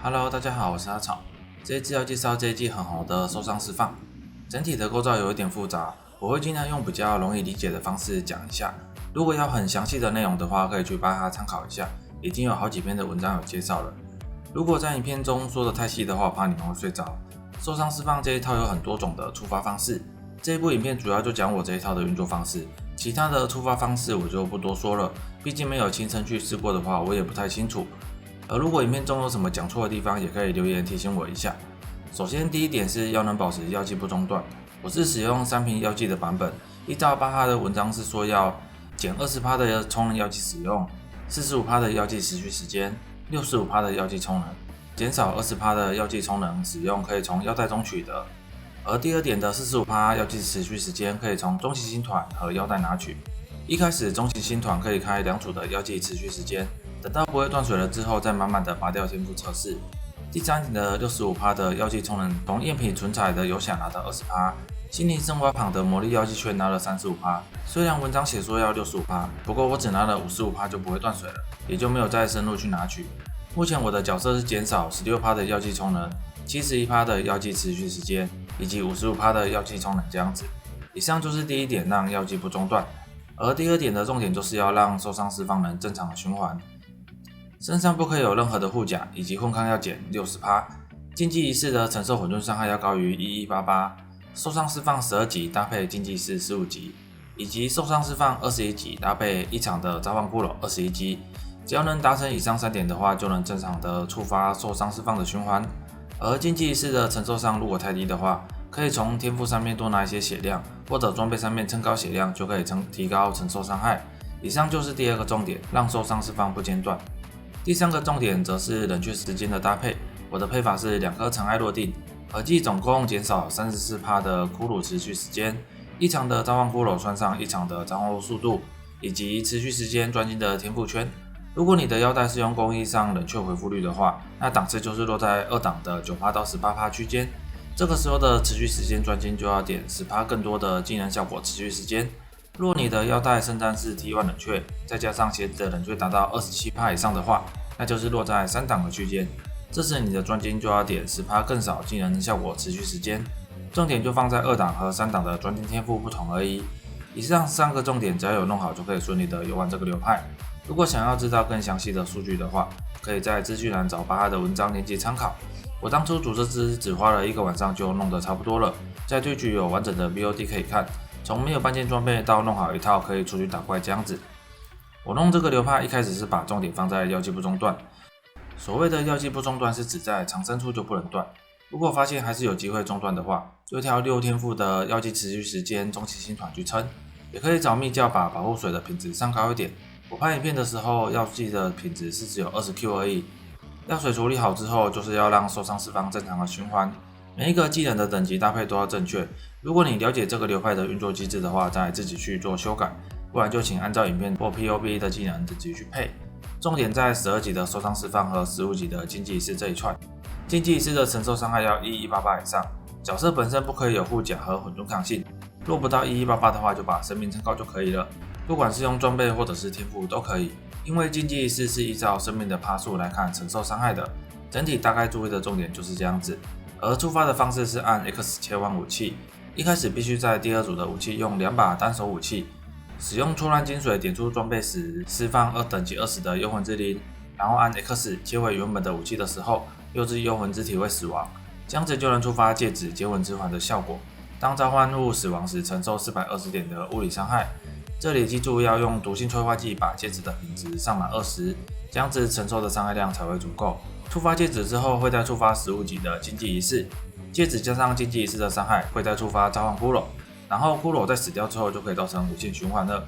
Hello，大家好，我是阿草。这一次要介绍这一季很红的受伤释放，整体的构造有一点复杂，我会尽量用比较容易理解的方式讲一下。如果要很详细的内容的话，可以去帮它参考一下，已经有好几篇的文章有介绍了。如果在影片中说的太细的话，怕你们会睡着。受伤释放这一套有很多种的触发方式，这一部影片主要就讲我这一套的运作方式，其他的触发方式我就不多说了，毕竟没有亲身去试过的话，我也不太清楚。如果影片中有什么讲错的地方，也可以留言提醒我一下。首先，第一点是要能保持药剂不中断，我是使用3瓶药剂的版本，依照巴哈的文章是说要减20%的充能药剂使用，45%的药剂持续时间，65%的药剂充能，减少20%的药剂充能使用可以从药袋中取得。而第二点的45%药剂持续时间可以从中型星团和药袋拿取。一开始中型星团可以开2组的药剂持续时间，等到不会断水了之后，再慢慢的拔掉天赋测试。第三点的65%的药剂充能，从赝品存采的游侠拿到20%，心灵生活旁的魔力药剂却拿了35%。虽然文章写说要65%，不过我只拿了55%就不会断水了，也就没有再深入去拿取。目前我的角色是减少16%的药剂充能，71%的药剂持续时间，以及55%的药剂充能这样子。以上就是第一点，让药剂不中断。而第二点的重点就是要让受伤释放能正常的循环，身上不可以有任何的护甲，以及混抗要减60%，竞技仪式的承受混沌伤害要高于1188，受伤释放12级搭配竞技仪式15级，以及受伤释放21级搭配一场的召唤骷髅21级。只要能达成以上3点的话，就能正常的触发受伤释放的循环。而竞技仪式的承受伤如果太低的话，可以从天赋上面多拿一些血量，或者装备上面撑高血量，就可以提高承受伤害。以上就是第二个重点，让受伤释放不间断。第三个重点则是冷却时间的搭配，我的配法是2颗尘埃落定，合计总共减少34%的骷髅持续时间，一场的召唤骷髅算上一场的召唤速度，以及持续时间专精的天赋圈。如果你的腰带是用工艺上冷却回复率的话，那档次就是落在2档的9%到18%区间。这个时候的持续时间专精就要点10%更多的技能效果持续时间。若你的腰带圣战士 T1 冷却，再加上鞋子的冷却达到27%以上的话，那就是落在3档的区间。这时你的专精就要点10%更少技能效果持续时间。重点就放在2档和3档的专精天赋不同而已。以上3个重点只要有弄好，就可以顺利的游玩这个流派。如果想要知道更详细的数据的话，可以在资讯栏找巴哈的文章连结参考。我当初组这支只花了1个晚上就弄得差不多了，在推举有完整的 VOD 可以看，从没有半件装备到弄好一套可以出去打怪这样子。我弄这个流派一开始是把重点放在药剂不中断，所谓的药剂不中断是指在长生处就不能断，如果发现还是有机会中断的话，就挑6天赋的药剂持续时间中期星团去撑，也可以找密教把保护水的品质上高一点。我拍影片的时候药剂的品质是只有20Q 而已。药水处理好之后，就是要让受伤释放正常的循环，每一个技能的等级搭配都要正确。如果你了解这个流派的运作机制的话，再自己去做修改，不然就请按照影片或 POB 的技能自己去配。重点在12级的受伤释放和15级的竞技仪式这一串。竞技仪式的承受伤害要1188以上，角色本身不可以有护甲和混沌抗性，若不到1188的话，就把生命撑高就可以了。不管是用装备或者是天赋都可以，因为竞技仪式是依照生命的趴数来看承受伤害的，整体大概注意的重点就是这样子。而触发的方式是按 X 切换武器，一开始必须在第2组的武器用2把单手武器，使用错乱金水点出装备时释放等级20的幽魂之灵，然后按 X 切回原本的武器的时候，6只幽魂之体会死亡，这样子就能触发戒指结魂之环的效果，当召唤物死亡时承受420点的物理伤害。这里记住要用毒性催化剂把戒指的品质上满20，这样子承受的伤害量才会足够。触发戒指之后会再触发15级的竞技仪式，戒指加上竞技仪式的伤害会再触发召唤骷髅，然后骷髅在死掉之后就可以造成无限循环了。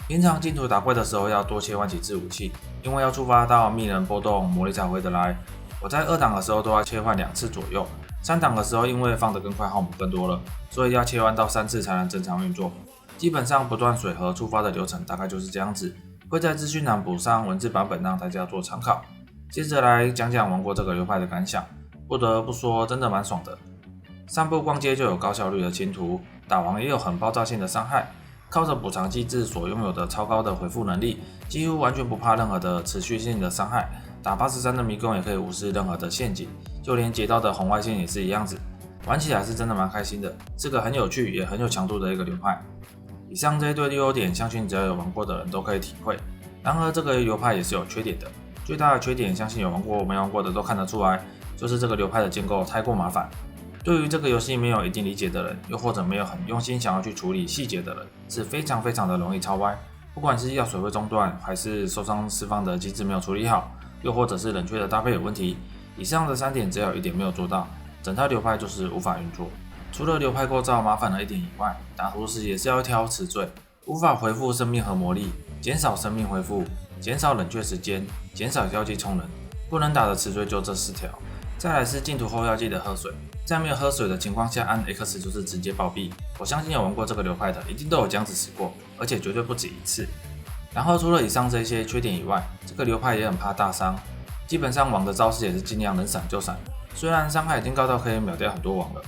平常进图打怪的时候要多切换几次武器，因为要触发到密人波动魔力才回得来。我在2档的时候都要切换2次左右，3档的时候因为放得更快号码更多了，所以要切换到3次才能正常运作。基本上不断水和触发的流程大概就是这样子，会在资讯栏补上文字版本让大家做参考。接着来讲讲玩过这个流派的感想，不得不说真的蛮爽的。散步逛街就有高效率的清图，打王也有很爆炸性的伤害，靠着补偿机制所拥有的超高的回复能力，几乎完全不怕任何的持续性的伤害。打83的迷宫也可以无视任何的陷阱，就连截到的红外线也是一样子。玩起来是真的蛮开心的，是个很有趣也很有强度的一个流派。以上这一堆优点，相信只要有玩过的人都可以体会。然而这个流派也是有缺点的，最大的缺点相信有玩过没玩过的都看得出来，就是这个流派的建构太过麻烦。对于这个游戏没有一定理解的人，又或者没有很用心想要去处理细节的人，是非常的容易超歪。不管是药水会中断，还是受伤释放的机制没有处理好，又或者是冷却的搭配有问题，以上的3点只要有一点没有做到，整套流派就是无法运作。除了流派构造麻烦了一点以外，打图时也是要挑词缀，无法回复生命和魔力，减少生命恢复，减少冷却时间，减少药剂充能，不能打的词缀就这4条。再来是净土后药剂的喝水，在没有喝水的情况下按 X 就是直接暴毙。我相信有玩过这个流派的一定都有这样子死过，而且绝对不止一次。然后除了以上这些缺点以外，这个流派也很怕大伤，基本上网的招式也是尽量能闪就闪，虽然伤害已经高到可以秒掉很多网了。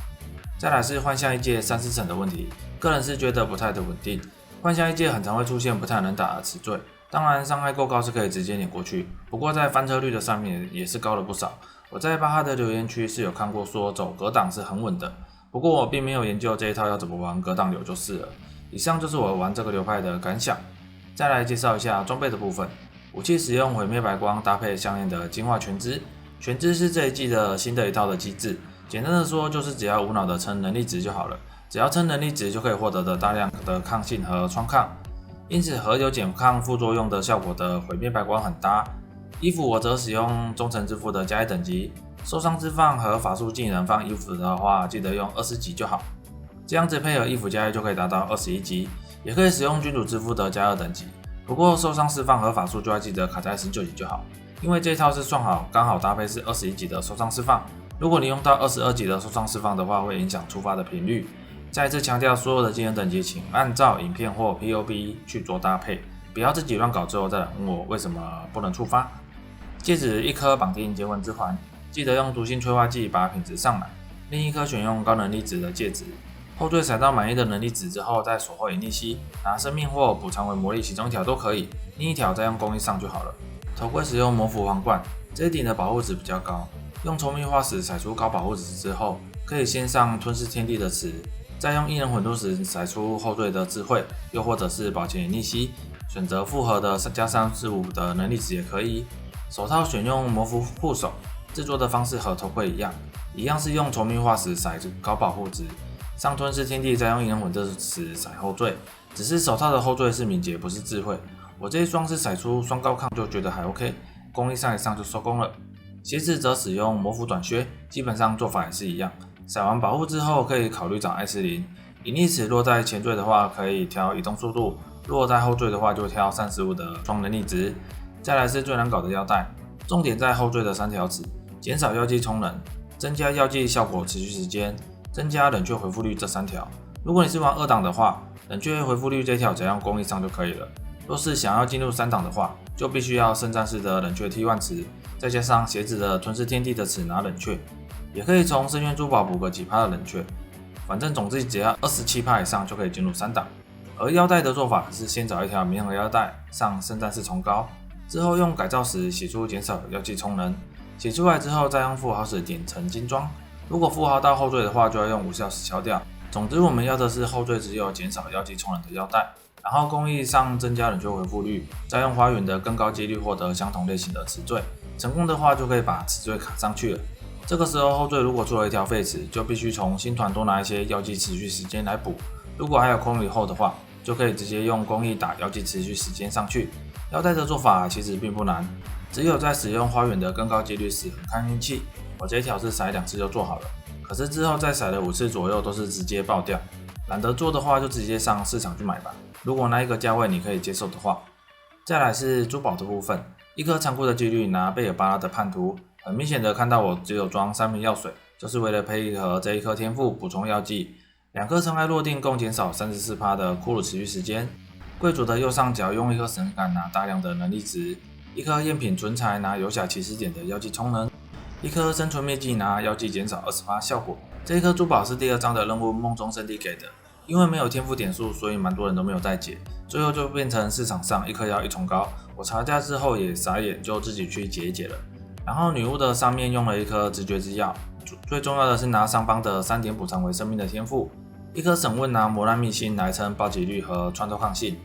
再来是幻象一阶3-4成的问题，个人是觉得不太的稳定，幻象一阶很常会出现不太能打的词缀，当然伤害够高是可以直接碾过去，不过在翻车率的上面也是高了不少。我在巴哈的留言区是有看过说走格挡是很稳的，不过我并没有研究这一套要怎么玩格挡流就是了。以上就是我玩这个流派的感想。再来介绍一下装备的部分，武器使用毁灭白光搭配相应的净化全肢，全肢是这一季的新的一套的机制，简单的说就是只要无脑的撑能力值就好了，只要撑能力值就可以获得的大量的抗性和创抗，因此和有减抗副作用的效果的毁灭白光很搭。衣服我则使用忠诚之父的加1等级，受伤之放和法术技能放衣服的话，记得用20级就好，这样子配合衣服加1就可以达到21级，也可以使用君主之父的加2等级，不过受伤释放和法术就要记得卡在19级就好，因为这套是算好刚好搭配是21级的受伤释放，如果你用到22级的受伤释放的话，会影响触发的频率。再次强调，所有的技能等级请按照影片或 POB 去做搭配，不要自己乱搞之后再来问我为什么不能触发。戒指1颗绑定结婚之环，记得用毒性催化剂把品质上满，另1颗选用高能力值的戒指。后缀甩到满意的能力值之后，再锁后引力吸，拿生命或补偿为魔力其中1条都可以，另1条再用攻击上就好了。头盔使用魔符皇冠，这一顶的保护值比较高，用聪明化石甩出高保护值之后，可以先上吞噬天地的词，再用异能混沌时甩出后缀的智慧，又或者是保全引力吸，选择复合的加345的能力值也可以。手套选用魔符护手，制作的方式和头盔一样是用聪明化石甩高保护值，上吞噬天地再用异能混沌时甩后缀，只是手套的后缀是敏捷不是智慧。我这一双是甩出双高抗就觉得还 OK， 攻力上一上就收工了。鞋子则使用魔符短靴，基本上做法也是一样，甩完保护之后可以考虑找艾斯林，引力尺落在前缀的话可以挑移动速度，落在后缀的话就挑35的双能力值。再来是最难搞的腰带，重点在后缀的3条词，减少药剂充能，增加药剂效果持续时间，增加冷却回复率这3条。如果你是玩2档的话，冷却回复率这条只要用攻力上就可以了。若是想要进入3档的话，就必须要圣战士的冷却T1词，再加上鞋子的吞噬天地的词拿冷却，也可以从深渊珠宝补个几%的冷却，反正总之只要27%以上就可以进入3档。而腰带的做法是先找一条棉盒腰带上圣战士崇高，之后用改造时洗出减少药剂充能，洗出来之后再用富豪时点成精装，如果富豪到后缀的话就要用无效时消掉。总之我们要的是后缀只有减少药剂充能的腰带，然后工艺上增加冷却回复率，再用花园的更高几率获得相同类型的词缀，成功的话就可以把词缀卡上去了。这个时候后缀如果出了一条废词，就必须从新团多拿一些药剂持续时间来补，如果还有空余后的话，就可以直接用工艺打药剂持续时间上去。腰带的做法其实并不难，只有在使用花园的更高几率时很看运气，我这一条是甩2次就做好了，可是之后再甩了5次左右都是直接爆掉，懒得做的话就直接上市场去买吧，如果那一个价位你可以接受的话。再来是珠宝的部分，1颗残酷的几率拿贝尔巴拉的叛徒，很明显的看到我只有装3瓶药水，就是为了配合这一颗天赋补充药剂，2颗尘埃落定共减少34%的骷髅持续时间。贵族的右上角用1颗神感拿大量的能力值，1颗赝品存材拿游侠起始点的药剂充能，1颗生存灭剂拿药剂减少20%效果。这一颗珠宝是第2章的任务梦中圣地给的，因为没有天赋点数，所以蛮多人都没有再解，最后就变成市场上一颗药一重膏。我查价之后也傻眼，就自己去解一解了。然后女巫的上面用了一颗直觉之药，最重要的是拿上方的3点补偿为生命的天赋，一颗审问拿魔乱秘辛来称暴击率和穿透抗性，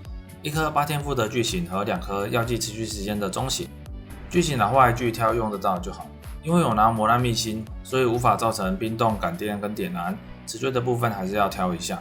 一颗8天赋的巨型和2颗药剂持续时间的中型。巨型的话一句挑用得到就好，因为有拿魔乱秘辛，所以无法造成冰冻、感电跟点燃，直觉的部分还是要挑一下。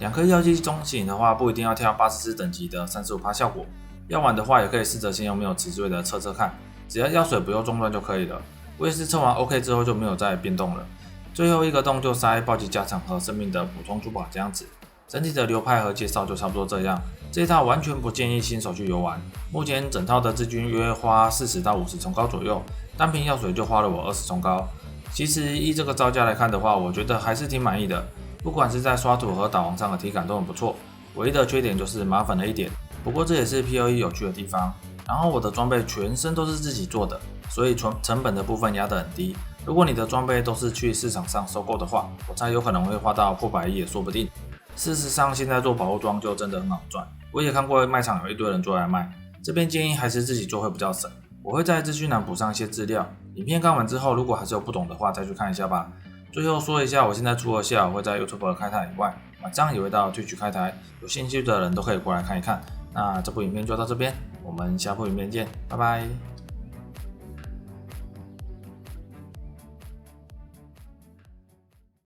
2颗药剂中型的话不一定要挑84等级的 35% 效果，要玩的话也可以试着先用没有直觉的测测看，只要药水不用中断就可以了。我也是测完 OK 之后就没有再变动了。最后一个洞就塞暴击加长和生命的普通珠宝这样子。整体的流派和介绍就差不多这样，这一套完全不建议新手去游玩。目前整套的治军约花40到50重膏左右，单瓶药水就花了我20重膏。其实依这个造价来看的话，我觉得还是挺满意的，不管是在刷图和打王上的体感都很不错。唯一的缺点就是麻烦了一点，不过这也是 PoE 有趣的地方。然后我的装备全身都是自己做的，所以成本的部分压得很低。如果你的装备都是去市场上收购的话，我猜有可能会花到破100亿也说不定。事实上，现在做保护装就真的很好赚，我也看过卖场有一堆人做来卖，这边建议还是自己做会比较省。我会在资讯栏补上一些资料，影片看完之后，如果还是有不懂的话再去看一下吧。最后说一下，我现在除了下午会在 YouTube 开台以外，晚上也会到 Twitch 开台，有兴趣的人都可以过来看一看。那这部影片就到这边，我们下部影片见，拜拜。